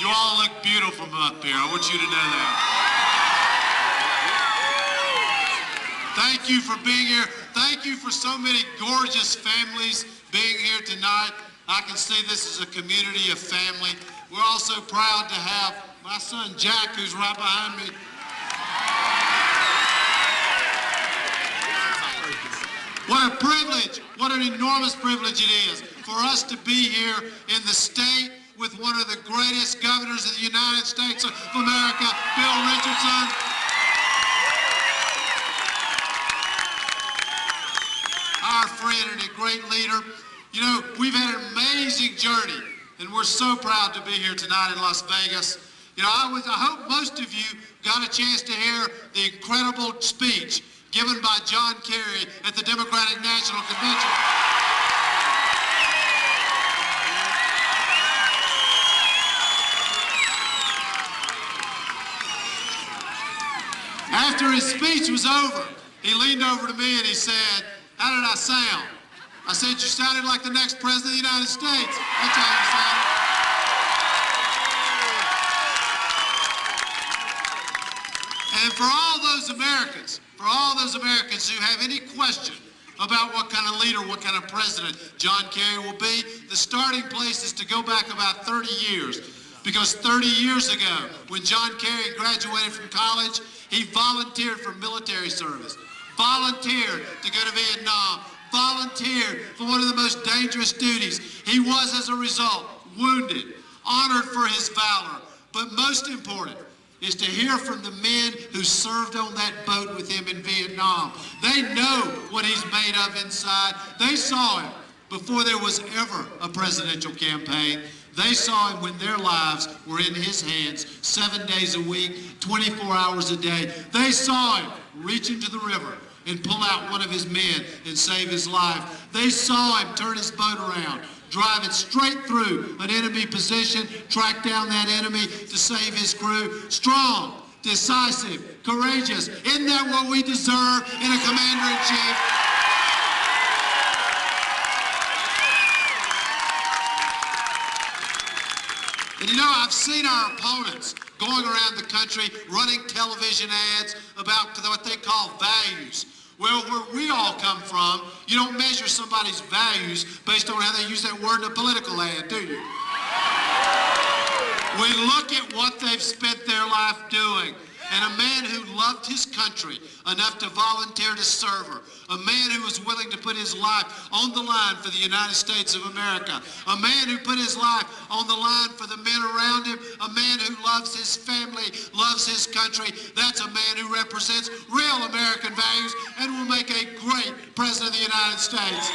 You all look beautiful from up here. I want you to know that. Thank you for being here. Thank you for so many gorgeous families being here tonight. I can see this is a community of family. We're also proud to have my son Jack, who's right behind me. What a privilege, what an enormous privilege it is for us to be here in the state with one of the greatest governors of the United States of America, Bill Richardson. Our friend and a great leader. You know, we've had an amazing journey, and we're so proud to be here tonight in Las Vegas. You know, I hope most of you got a chance to hear the incredible speech given by John Kerry at the Democratic National Convention. After his speech was over, he leaned over to me and he said, "How did I sound?" I said, "You sounded like the next president of the United States." That's how you sounded. And for all those Americans who have any question about what kind of leader, what kind of president John Kerry will be, the starting place is to go back about 30 years. Because 30 years ago, when John Kerry graduated from college, he volunteered for military service, volunteered to go to Vietnam, volunteered for one of the most dangerous duties. He was, as a result, wounded, honored for his valor, but most important is to hear from the men who served on that boat with him in Vietnam. They know what he's made of inside. They saw him before there was ever a presidential campaign. They saw him when their lives were in his hands 7 days a week, 24 hours a day. They saw him reach into the river and pull out one of his men and save his life. They saw him turn his boat around, drive it straight through an enemy position, track down that enemy to save his crew. Strong, decisive, courageous. Isn't that what we deserve in a commander-in-chief? And you know, I've seen our opponents going around the country running television ads about what they call values. Well, where we all come from, you don't measure somebody's values based on how they use that word in a political ad, do you? We look at what they've spent their life doing. And a man who loved his country enough to volunteer to serve her. A man who was willing to put his life on the line for the United States of America. A man who put his life on the line for the men around him. A man who loves his family, loves his country. That's a man who represents real American values and will make a great president of the United States.